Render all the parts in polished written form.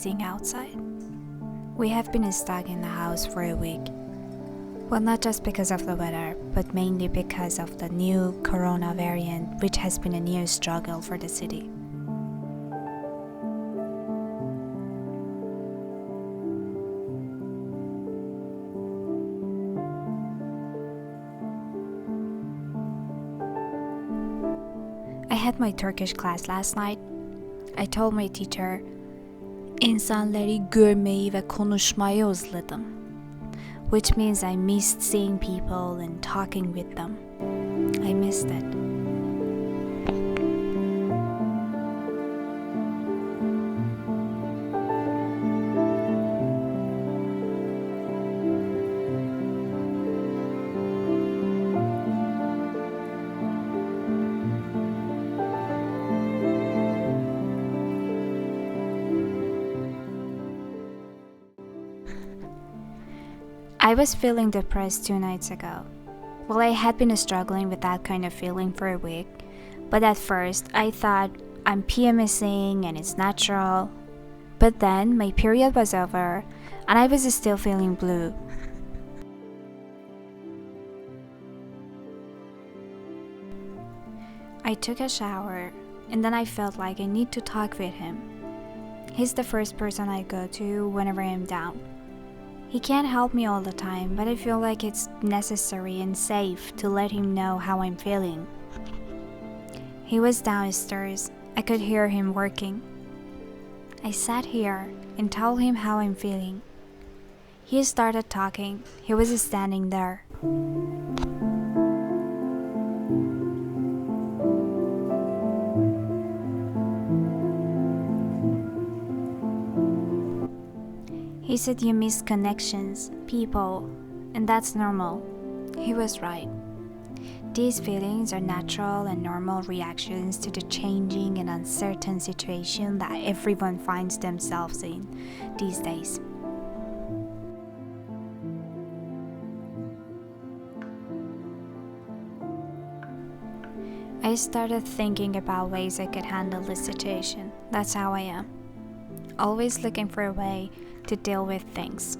freezing outside. We have been stuck in the house for a week. Well, not just because of the weather, but mainly because of the new corona variant, which has been a new struggle for the city. I had my Turkish class last night. I told my teacher, "İnsanları görmeyi ve konuşmayı özledim," which means I missed seeing people and talking with them. I missed it. I was feeling depressed 2 nights ago. Well, I had been struggling with that kind of feeling for a week, but at first I thought I'm PMSing and it's natural. But then my period was over and I was still feeling blue. I took a shower and then I felt like I need to talk with him. He's the first person I go to whenever I'm down. He can't help me all the time, but I feel like it's necessary and safe to let him know how I'm feeling. He was downstairs. I could hear him working. I sat here and told him how I'm feeling. He started talking. He was standing there. He said you miss connections, people, and that's normal. He was right. These feelings are natural and normal reactions to the changing and uncertain situation that everyone finds themselves in these days. I started thinking about ways I could handle this situation. That's how I am. Always looking for a way to deal with things.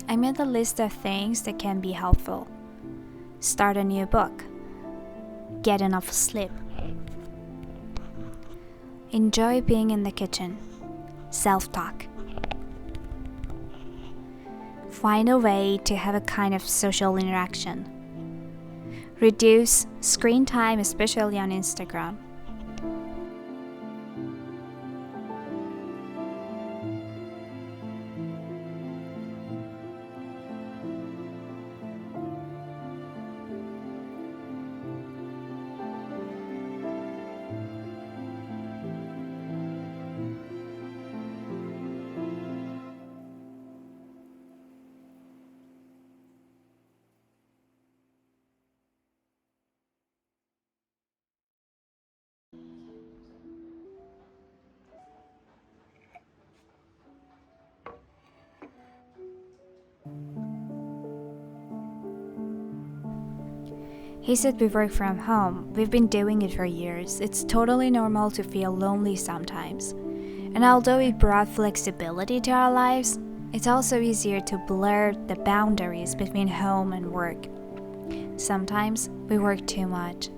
I made a list of things that can be helpful. Start a new book. Get enough sleep. Enjoy being in the kitchen. Self-talk. Find a way to have a kind of social interaction. Reduce screen time, especially on Instagram. He said we work from home. We've been doing it for years. It's totally normal to feel lonely sometimes. And although it brought flexibility to our lives, it's also easier to blur the boundaries between home and work. Sometimes we work too much.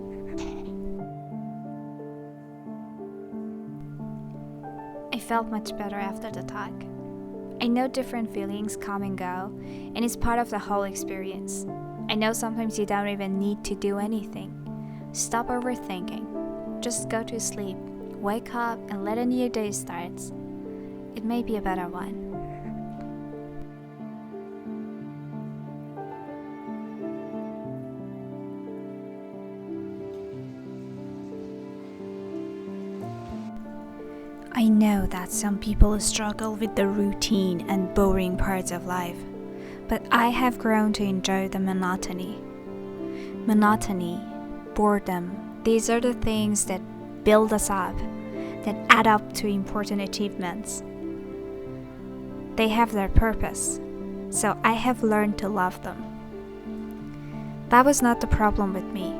I felt much better after the talk. I know different feelings come and go, and it's part of the whole experience. I know sometimes you don't even need to do anything. Stop overthinking. Just go to sleep, wake up, and let a new day start. It may be a better one. I know that some people struggle with the routine and boring parts of life, but I have grown to enjoy the monotony. Monotony, boredom, these are the things that build us up, that add up to important achievements. They have their purpose, so I have learned to love them. That was not the problem with me.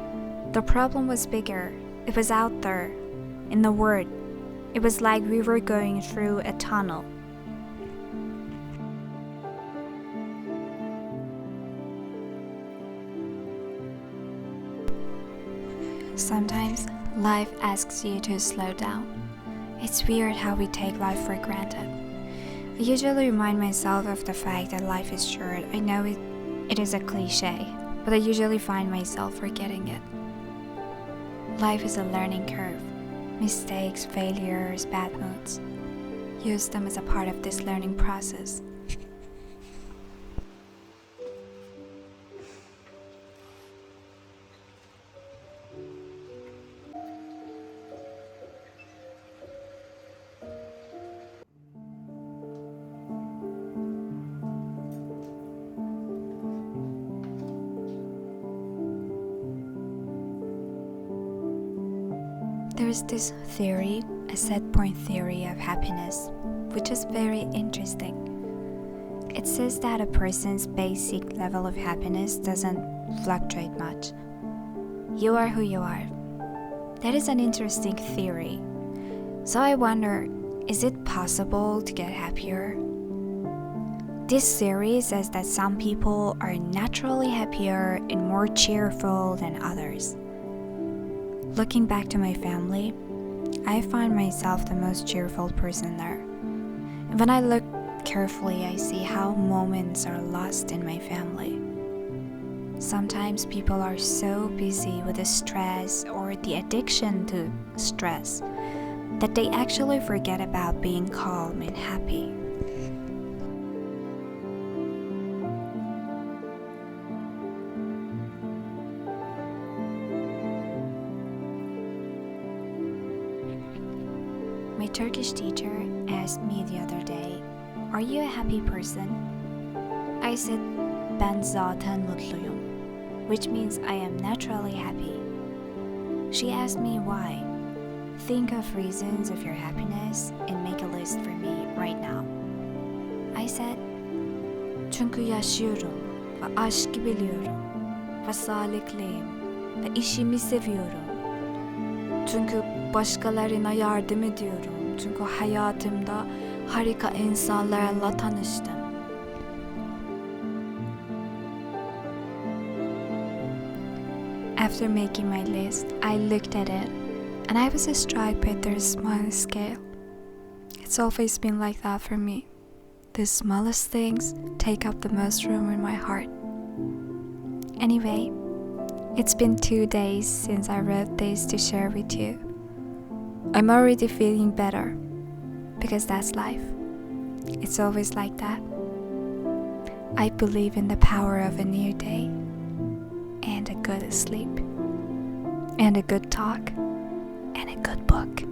The problem was bigger. It was out there, in the world. It was like we were going through a tunnel. Sometimes life asks you to slow down. It's weird how we take life for granted. I usually remind myself of the fact that life is short. I know it is a cliche, but I usually find myself forgetting it. Life is a learning curve. Mistakes, failures, bad moods. Use them as a part of this learning process. There is this theory, a set point theory of happiness, which is very interesting. It says that a person's basic level of happiness doesn't fluctuate much. You are who you are. That is an interesting theory. So I wonder, is it possible to get happier? This theory says that some people are naturally happier and more cheerful than others. Looking back to my family, I find myself the most cheerful person there. And when I look carefully, I see how moments are lost in my family. Sometimes people are so busy with the stress or the addiction to stress that they actually forget about being calm and happy. My Turkish teacher asked me the other day, "Are you a happy person?" I said, "Ben zaten mutluyum," which means I am naturally happy. She asked me why. Think of reasons of your happiness and make a list for me right now. I said, "Çünkü yaşıyorum ve aşkı biliyorum ve sağlıklıyım ve işimi seviyorum. Çünkü başkalarına yardım ediyorum. Çünkü hayatımda harika insanlarla tanıştım." After making my list, I looked at it and I was struck by their smile scale. It's always been like that for me. The smallest things take up the most room in my heart. Anyway, it's been 2 days since I wrote this to share with you. I'm already feeling better because that's life. It's always like that. I believe in the power of a new day and a good sleep and a good talk and a good book.